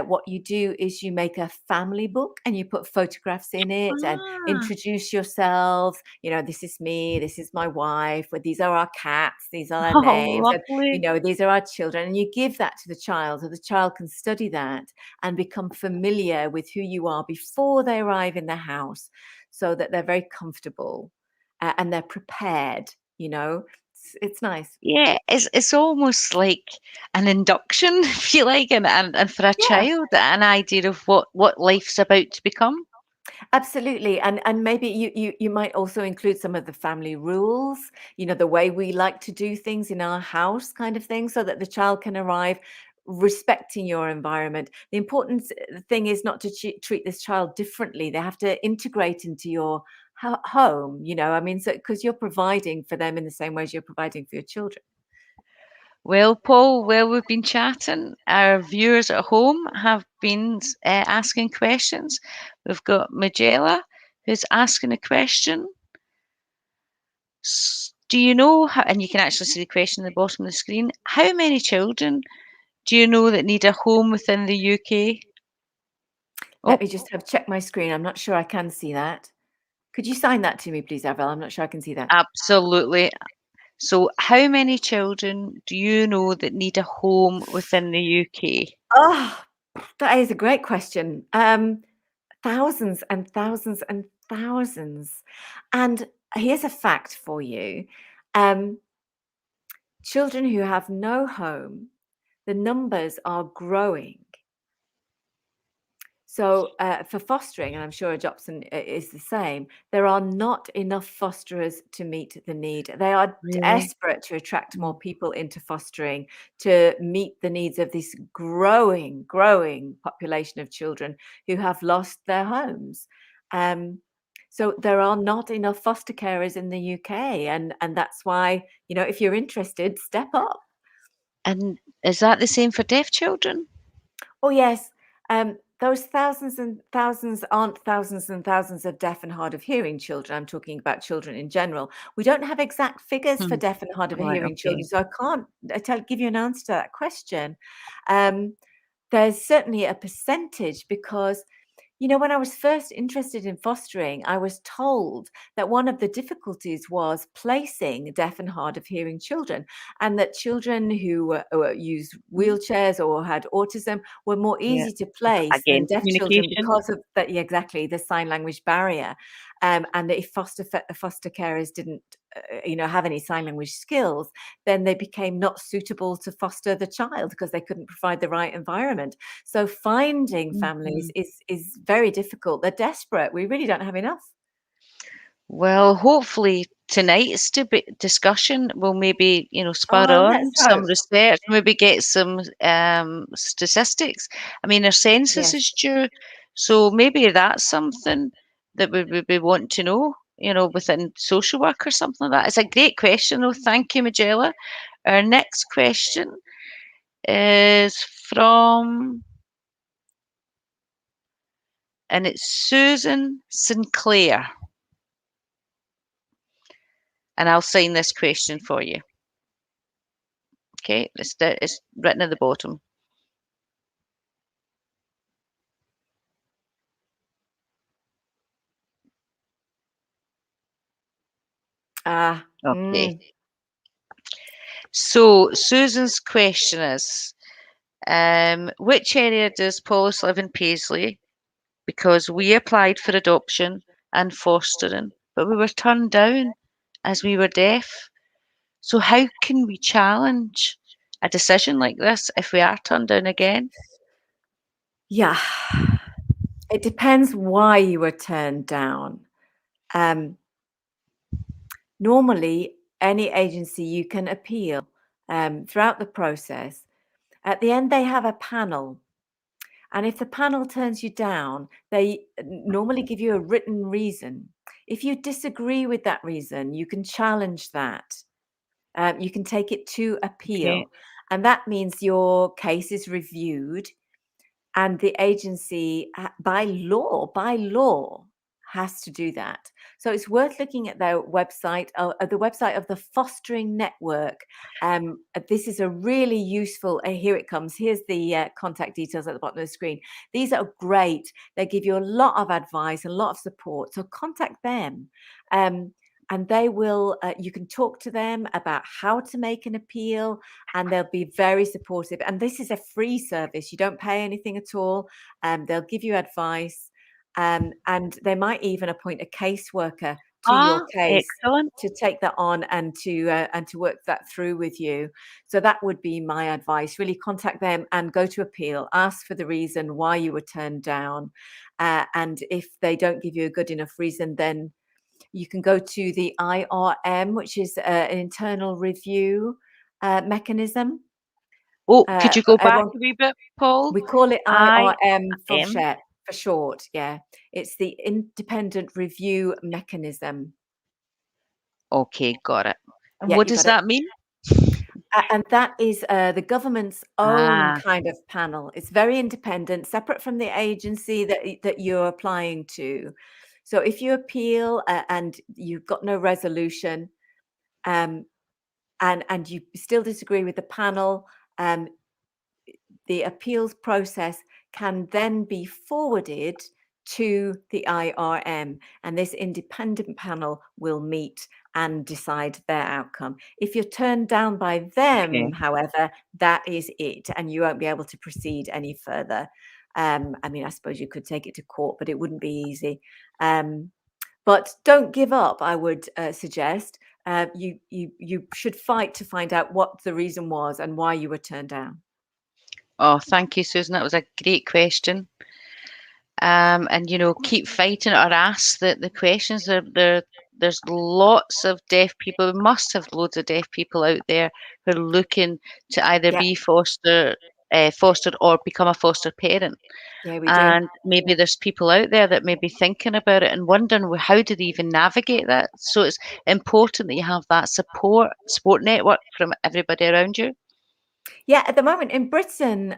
what you do is you make a family book and you put photographs in it and Ah. introduce yourselves. This is me, this is my wife, or these are our cats, these are their Oh, names, and lovely. these are our children. And you give that to the child so the child can study that and become familiar with who you are before they arrive in the house, so that they're very comfortable and they're prepared. It's nice. Yeah, it's almost like an induction, if you like, and for a Yeah. child, an idea of what life's about to become. Absolutely, and maybe you might also include some of the family rules, the way we like to do things in our house, kind of thing, so that the child can arrive respecting your environment. The important thing is not to treat this child differently. They have to integrate into your home. I mean, so because you're providing for them in the same way as you're providing for your children. Well, Paul, while we've been chatting, our viewers at home have been asking questions. We've got Magella who's asking a question. Do you know how, and you can actually see the question at the bottom of the screen, how many children do you know that need a home within the UK? Let Oh, me just have check my screen. I'm not sure I can see that. Could you sign that to me, please, Avril? I'm not sure I can see that. absolutely. So, how many children do you know that need a home within the UK? Oh, that is a great question. Thousands and thousands and thousands. And here's a fact for you. Um, Children who have no home, the numbers are growing. So, for fostering, and I'm sure Jobson is the same, there are not enough fosterers to meet the need. They are Really? desperate to attract more Mm. people into fostering to meet the needs of this growing, growing population of children who have lost their homes. Um, so there are not enough foster carers in the UK, and that's why, if you're interested, step up. And is that the same for deaf children? Oh, yes. Those thousands and thousands aren't thousands and thousands of deaf and hard of hearing children. I'm talking about children in general. We don't have exact figures for Hmm. deaf and hard of Right, hearing children, okay. so I can't give you an answer to that question. Um, there's certainly a percentage because when I was first interested in fostering, I was told that one of the difficulties was placing deaf and hard of hearing children, and that children who used Mm. wheelchairs or had autism were more Yeah. easy to place than Again, deaf children communication. because of that. Yeah, exactly, the sign language barrier, and that if foster carers didn't have any sign language skills, then they became not suitable to foster the child because they couldn't provide the right environment. So finding families Mhm. is very difficult. They're desperate. We really don't have enough. Well, hopefully tonight's discussion will maybe, spur Oh, on let's some hope. research, maybe get some statistics. I mean, our census Yes. is due, so maybe that's something that we would be wanting to know, within social work or something like that. It's a great question, though. Thank you, Magella. Our next question is from, and it's Susan Sinclair. And I'll sign this question for you. Okay, it's written at the bottom. Okay. Mm. So Susan's question is, which area does Paulus live in Paisley? Because we applied for adoption and fostering, but we were turned down as we were deaf. So how can we challenge a decision like this if we are turned down again? Yeah. It depends why you were turned down. Normally, any agency you can appeal throughout the process. At the end, they have a panel. And if the panel turns you down, they normally give you a written reason. If you disagree with that reason, you can challenge that. You can take it to Okay. appeal. And that means your case is reviewed, and the agency, by law, has to do that. So it's worth looking at their website, the website of the Fostering Network. This is a really useful, here it comes. Here's the contact details at the bottom of the screen. These are great. They give you a lot of advice, a lot of support. So contact them. And they will, you can talk to them about how to make an appeal, and they'll be very supportive. And this is a free service. You don't pay anything at all. They'll give you advice, and they might even appoint a caseworker to your case Excellent. to take that on and to work that through with you. So that would be my advice. Really contact them and go to appeal. Ask for the reason why you were turned down. And if they don't give you a good enough reason, then you can go to the IRM, which is an internal review mechanism. Oh, could you go back Everyone, a wee bit, Paul? we call it I IRM am. for short. Yeah, it's the Independent Review Mechanism. Okay, got it. And Yeah, what you does got it. that mean? And that is the government's own Ah, kind of panel. It's very independent, separate from the agency that you're applying to. So if you appeal and you've got no resolution, um, and you still disagree with the panel, the appeals process can then be forwarded to the IRM, and this independent panel will meet and decide their outcome. If you're turned down by okay. them, however, that is it, and you won't be able to proceed any further. I mean, I suppose you could take it to court, but it wouldn't be easy. But don't give up, I would suggest. You should fight to find out what the reason was and why you were turned down. Oh, thank you, Susan. That was a great question. And keep fighting or ask the questions. There's lots of deaf people. We must have loads of deaf people out there who are looking to either Yeah, be fostered or become a foster parent. yeah, we do. And maybe there's people out there that may be thinking about it and wondering, well, how do they even navigate that? So it's important that you have that support network from everybody around you. Yeah, at the moment in Britain,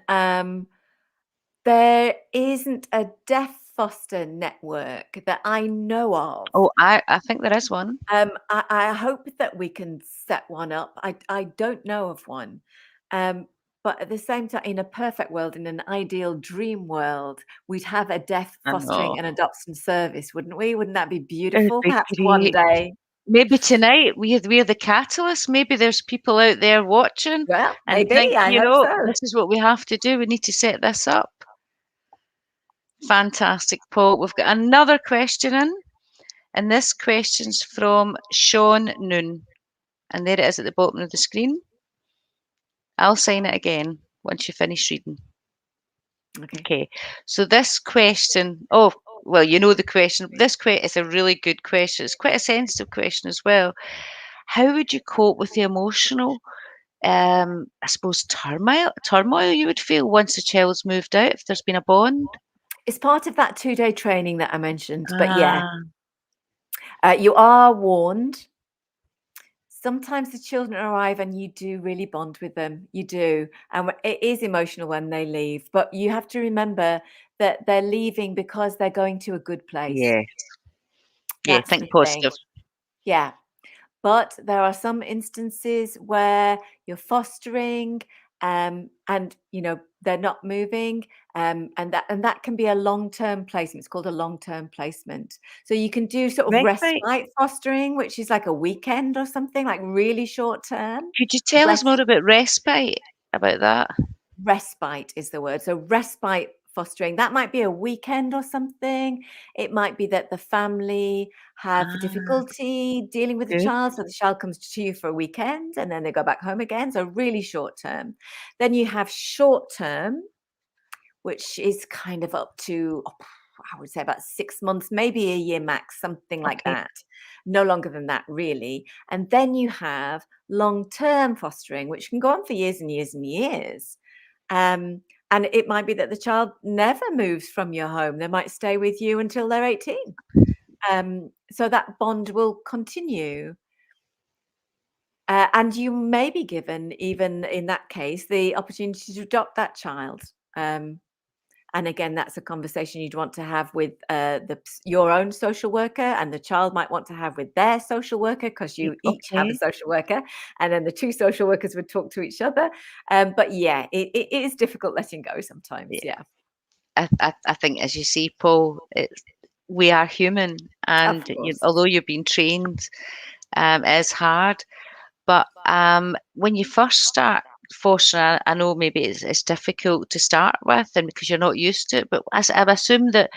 there isn't a deaf foster network that I know of. Oh, I think there is one. I hope that we can set one up. I don't know of one. Um, but at the same time, in a perfect world, in an ideal dream world, we'd have a deaf I know. fostering and adoption service, wouldn't we? Wouldn't that be It'd beautiful? be Perhaps one great. day. Maybe tonight we're the catalyst. Maybe there's people out there watching Well, and maybe. think, I hope so. this is what we have to do. We need to set this up. Fantastic, Paul. We've got another question in. And this question's from Sean Noon. And there it is at the bottom of the screen. I'll sign it again once you finish reading. Okay. Okay. So this question, oh, well, you know the question. This is a really good question. It's quite a sensitive question as well. How would you cope with the emotional, I suppose, turmoil you would feel once the child's moved out if there's been a bond? It's part of that 2-day training that I mentioned, but yeah, Ah, you are warned. Sometimes the children arrive and you do really bond with them. You do. And it is emotional when they leave, but you have to remember that they're leaving because they're going to a good place. yeah, yeah. That's the Think thing. positive. Yeah. But there are some instances where you're fostering, and they're not moving, and that can be a long-term placement. It's called a long-term placement. So you can do sort of Respite. respite fostering, which is like a weekend or something, like really short term. Could you tell us Bless more about respite? About that? Respite is the word. So respite fostering, that might be a weekend or something. It might be that the family have Ah, difficulty dealing with the good. child, so the child comes to you for a weekend and then they go back home again. So really short term. Then you have short term, which is kind of up to, I would say about 6 months, maybe a year max, something like Okay. that. No longer than that, really. And then you have long term fostering, which can go on for years and years and years. Um, and it might be that the child never moves from your home. They might stay with you until they're 18. So that bond will continue. And you may be given, even in that case, the opportunity to adopt that child. And again, that's a conversation you'd want to have with your own social worker, and the child might want to have with their social worker, because you each have a Okay. social worker, and then the two social workers would talk to each other. But yeah, it is difficult letting go sometimes. Yeah. Yeah, I think, as you see, Paul, we are human, of and course. although you've been trained, it is hard. But when you first start fostering, I know maybe it's difficult to start with, and because you're not used to it. But I assume that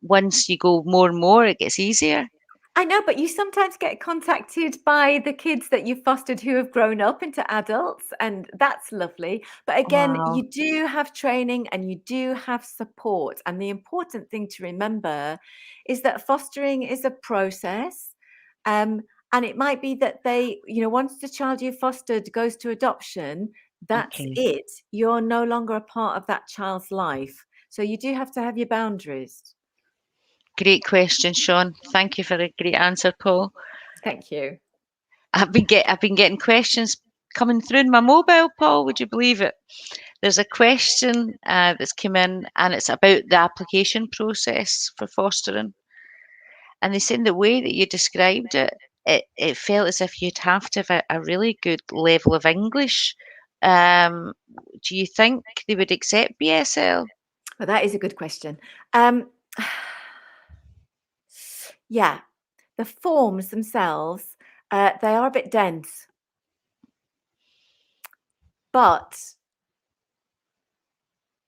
once you go more and more, it gets easier. I know, but you sometimes get contacted by the kids that you fostered who have grown up into adults, and that's lovely. But again, Wow. you do have training and you do have support. And the important thing to remember is that fostering is a process. Um, and it might be that once the child you fostered goes to adoption, that's Okay. it. You're no longer a part of that child's life. So you do have to have your boundaries. Great question, Sean. Thank you for a great answer, Paul. Thank you. I've been getting questions coming through in my mobile, Paul. Would you believe it? There's a question that's come in, and it's about the application process for fostering. And they said the way that you described it, it felt as if you'd have to have a really good level of English. Um, do you think they would accept BSL? Well, that is a good question. Um, yeah, the forms themselves, they are a bit dense, but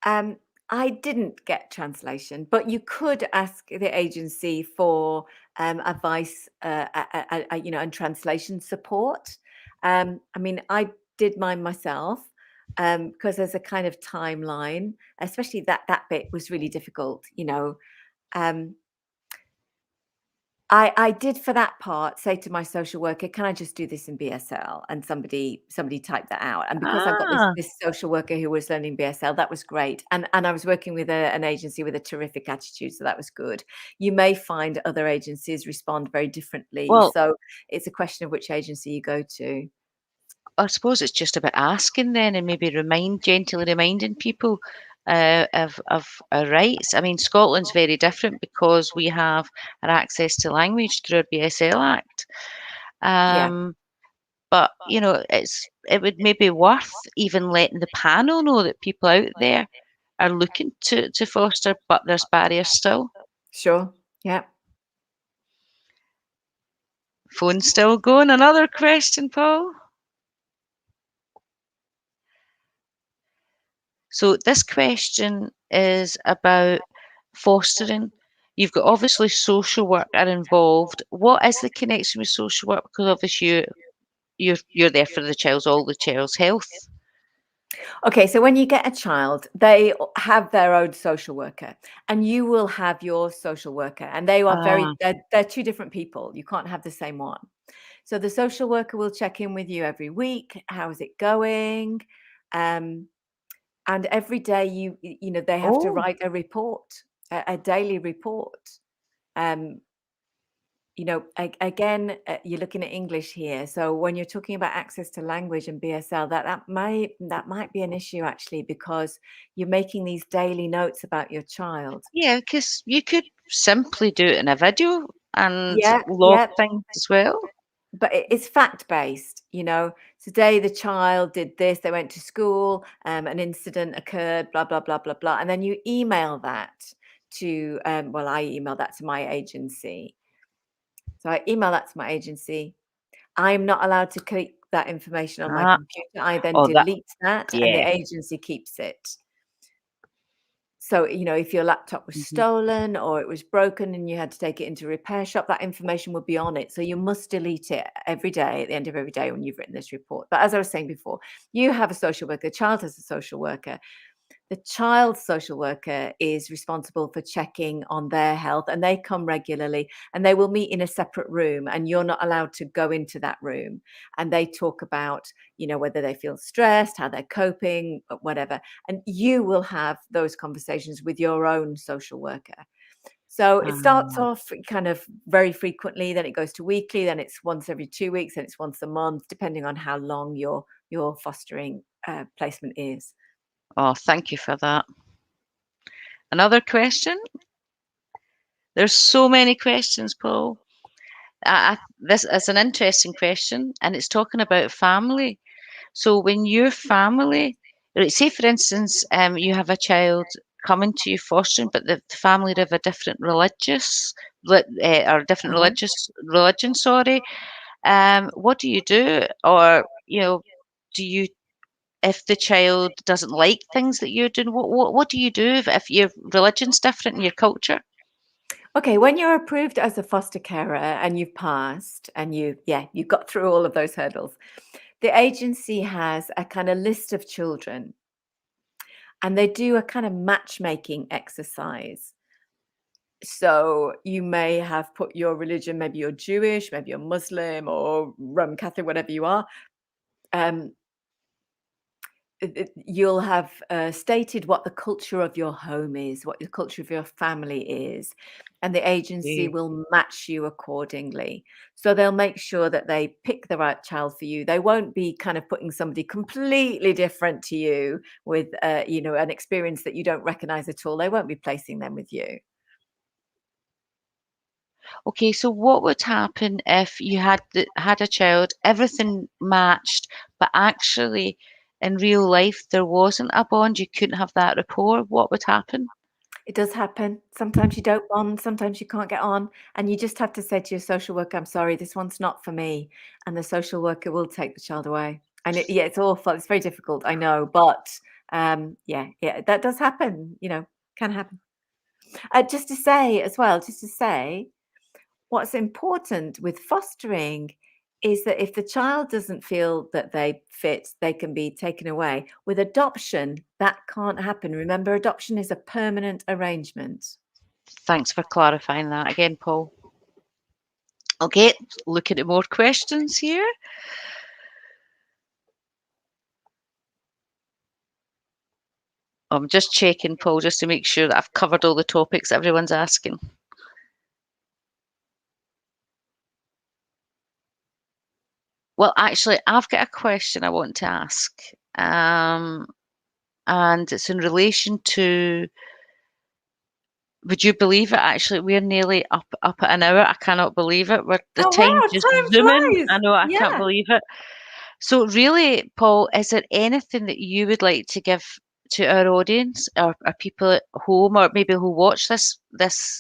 um, I didn't get translation. But you could ask the agency for advice, and translation support. I mean, I did mine myself, because there's a kind of timeline, especially that bit was really difficult. Um, I did, for that part, say to my social worker, "Can I just do this in BSL?" And somebody typed that out. And because I've got this Ah, this social worker who was learning BSL, that was great. And I was working with an agency with a terrific attitude, so that was good. You may find other agencies respond very differently, well, so it's a question of which agency you go to. I suppose it's just about asking then, and maybe gently reminding people of our rights. I mean, Scotland's very different because we have our access to language through our BSL Act. Yeah, But it would maybe worth even letting the panel know that people out there are looking to foster, but there's barriers still. sure. Yeah. Phone's still going. Another question, Paul. So this question is about fostering. You've got obviously social work are involved. What is the connection with social work? Because obviously you're there for all the child's health. Okay, so when you get a child, they have their own social worker, and you will have your social worker, and they are Ah, they're two different people. You can't have the same one. So the social worker will check in with you every week. How is it going? Um, and every day they have to oh, write a report, a daily report. Um, again, you're looking at English here. So when you're talking about access to language and BSL, that might be an issue actually, because you're making these daily notes about your child. yeah, because you could simply do it in a video and Yeah, log yeah. things as well. But it's fact based. Today the child did this, they went to school, an incident occurred, blah blah blah blah blah, and then you email that to well, I email that to my agency. So I email that to my agency. I'm not allowed to keep that information on my Ah, computer. I then oh, that, delete that, and yeah. the agency keeps it. So, if your laptop was Mhm. stolen or it was broken and you had to take it into a repair shop, that information would be on it. So you must delete it every day, at the end of every day, when you've written this report. But as I was saying before, you have a social worker, the child has a social worker. The child's social worker is responsible for checking on their health, and they come regularly, and they will meet in a separate room, and you're not allowed to go into that room. And they talk about, whether they feel stressed, how they're coping, whatever. And you will have those conversations with your own social worker. So it starts Ah, off kind of very frequently, then it goes to weekly, then it's once every 2 weeks, then it's once a month, depending on how long your fostering placement is. oh, thank you for that. Another question? There's so many questions, Paul. This is an interesting question, and it's talking about family. So when your family, right, say for instance, you have a child coming to you fostering, but the family have a different or different Uh-huh. religion, sorry. What do you do? Or, do you, if the child doesn't like things that you're doing, what do you do if your religion's different in your culture? Okay, when you're approved as a foster carer and you've passed and you got through all of those hurdles, the agency has a kind of list of children, and they do a kind of matchmaking exercise. So you may have put your religion, maybe you're Jewish, maybe you're Muslim or Roman Catholic, whatever you are. Um, you'll have stated what the culture of your home is, what the culture of your family is, and the agency Okay. will match you accordingly. So they'll make sure that they pick the right child for you. They won't be kind of putting somebody completely different to you with, an experience that you don't recognize at all. They won't be placing them with you. Okay, so what would happen if you had a child, everything matched, but actually in real life there wasn't a bond, you couldn't have that rapport? What would happen? It does happen. Sometimes you don't bond, sometimes you can't get on, and you just have to say to your social worker, "I'm sorry, this one's not for me," and the social worker will take the child away. And yeah, it's awful. It's very difficult, I know, but yeah, that does happen. Can happen. Just to say, what's important with fostering is that if the child doesn't feel that they fit, they can be taken away. With adoption, that can't happen. Remember, adoption is a permanent arrangement. Thanks for clarifying that again, Paul. Okay, looking at more questions here. I'm just checking, Paul, just to make sure that I've covered all the topics everyone's asking. Well, actually, I've got a question I want to ask. Um, and it's in relation to, would you believe it? Actually, we're nearly up at an hour. I cannot believe it. The Oh, time's wow, just time zooming. flies. I know, I can't Yeah. believe it. So really, Paul, is there anything that you would like to give to our audience or people at home or maybe who watch this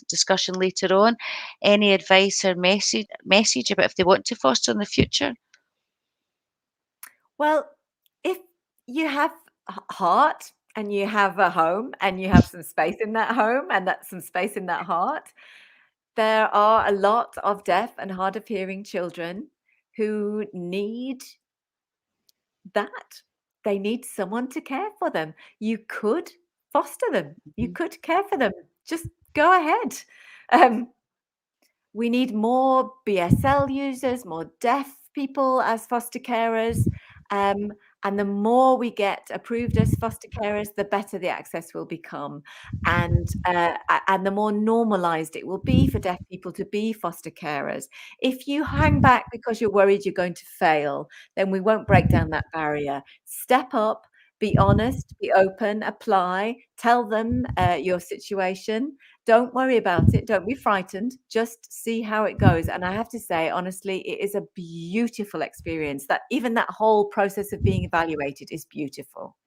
discussion later on? Any advice or message about if they want to foster in the future? Well, if you have heart and you have a home and you have some space in that home and that's some space in that heart, there are a lot of deaf and hard of hearing children who need that. They need someone to care for them. You could foster them. You Mhm. could care for them. Just go ahead. Um, we need more BSL users, more deaf people as foster carers. Um, and the more we get approved as foster carers, the better the access will become. And the more normalized it will be for deaf people to be foster carers. If you hang back because you're worried you're going to fail, then we won't break down that barrier. Step up, be honest, be open, apply, tell them your situation. Don't worry about it. Don't be frightened. Just see how it goes. And I have to say, honestly, it is a beautiful experience. That even that whole process of being evaluated is beautiful.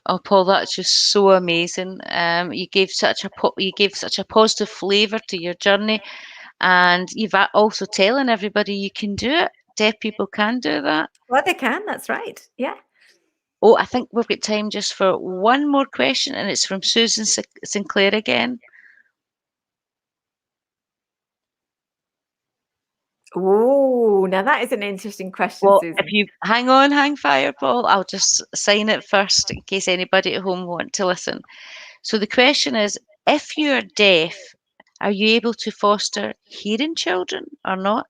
Oh, Paul, that's just so amazing. You gave such a positive flavour to your journey, and also telling everybody you can do it. Deaf people can do that. Well, they can. That's right. Yeah. Oh, I think we've got time just for one more question, and it's from Susan Sinclair again. Oh, now that is an interesting question, Well, if Susan. you hang on, hang fire, Paul, I'll just sign it first in case anybody at home want to listen. So the question is, if you are deaf, are you able to foster hearing children or not?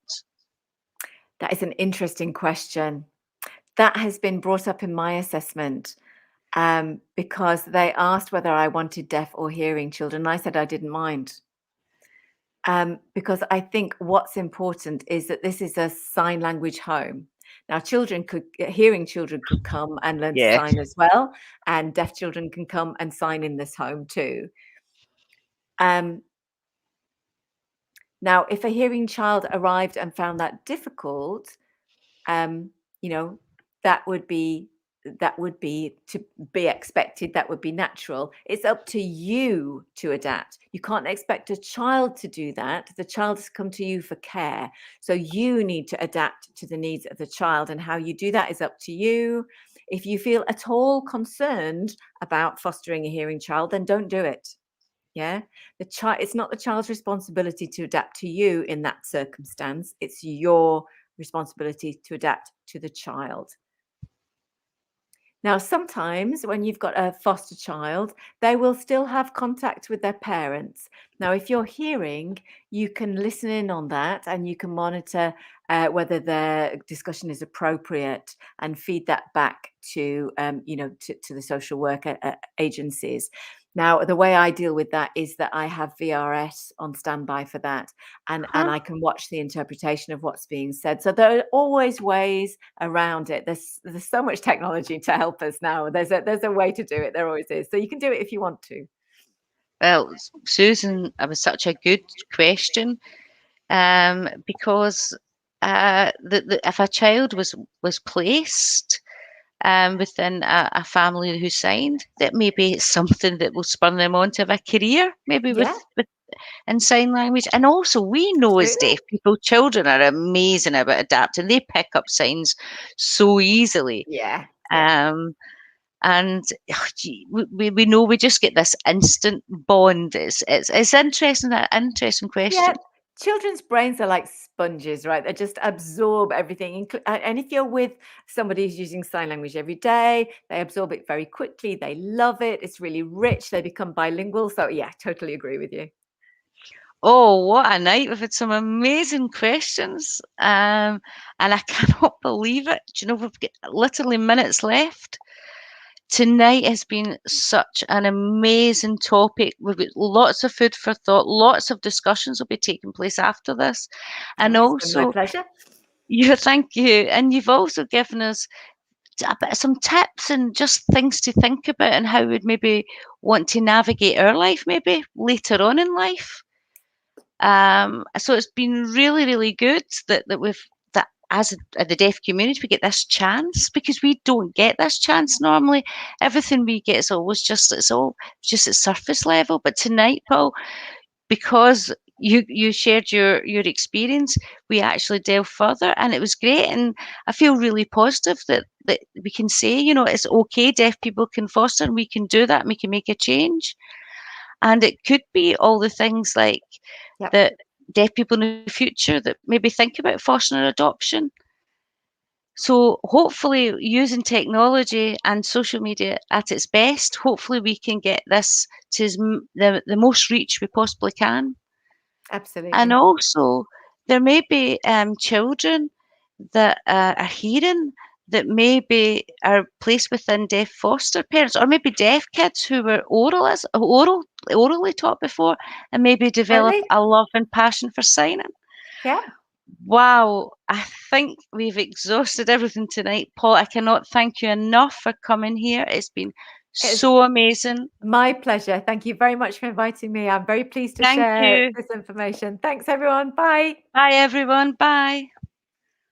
That is an interesting question. That has been brought up in my assessment because they asked whether I wanted deaf or hearing children. And I said I didn't mind. Because I think what's important is that this is a sign language home. Now, hearing children could come and learn to Yeah. sign as well, and deaf children can come and sign in this home too. Um, Now, if a hearing child arrived and found that difficult, um, you know, that would be to be expected. That would be natural. It's up to you to adapt. You can't expect a child to do that. The child has come to you for care. So you need to adapt to the needs of the child, and how you do that is up to you. If you feel at all concerned about fostering a hearing child, then don't do it. Yeah. It's not the child's responsibility to adapt to you in that circumstance. It's your responsibility to adapt to the child. Now, sometimes when you've got a foster child, they will still have contact with their parents. Now, if you're hearing, you can listen in on that and you can monitor whether their discussion is appropriate and feed that back to, to the social work agencies. Now, the way I deal with that is that I have VRS on standby for that, and Huh? I can watch the interpretation of what's being said. So there are always ways around it. There's so much technology to help us now. There's a way to do it. There always is. So you can do it if you want to. Well, Susan, it was such a good question, because if a child was placed within a family who signed, that maybe it's something that will spur them on to have a career, maybe Yeah, with in sign language. And also, we know as absolutely. deaf people, children are amazing about adapting. They pick up signs so easily. Yeah, yeah. Um, and gee, we know we just get this instant bond. It's interesting, that interesting Yeah, question. children's brains are like sponges, right? They just absorb everything. And if you're with somebody who's using sign language every day, they absorb it very quickly. They love it. It's really rich. They become bilingual. So, yeah, totally agree with you. Oh, what a night. We've had some amazing questions. And I cannot believe it. Do you know, we've got literally minutes left. Tonight has been such an amazing topic. We've got lots of food for thought, lots of discussions will be taking place after this. And Oh, it's been my also, pleasure. yeah, thank you. And you've also given us a bit of some tips and just things to think about, and how we'd maybe want to navigate our life maybe later on in life. So it's been really, really good that as the deaf community we get this chance, because we don't get this chance normally. Everything we get is always just at surface level. But tonight, Paul, because you shared your experience. We actually delved further, and it was great. And I feel really positive that we can say, it's okay. Deaf people can foster, and we can do that. And we can make a change. And it could be all the things like Yep. that deaf people in the future that maybe think about fostering or adoption. So hopefully, using technology and social media at its best, hopefully we can get this to the most reach we possibly can. And Absolutely. also, there may be children that are hearing that maybe are placed within deaf foster parents, or maybe deaf kids who were orally taught before, and maybe develop Totally. a love and passion for signing. Yeah. Wow, I think we've exhausted everything tonight, Paul. I cannot thank you enough for coming here. It's been It's so amazing. my pleasure. Thank you very much for inviting me. I'm very pleased to Thank share you. this information. Thanks, everyone. Bye. Bye, everyone. Bye.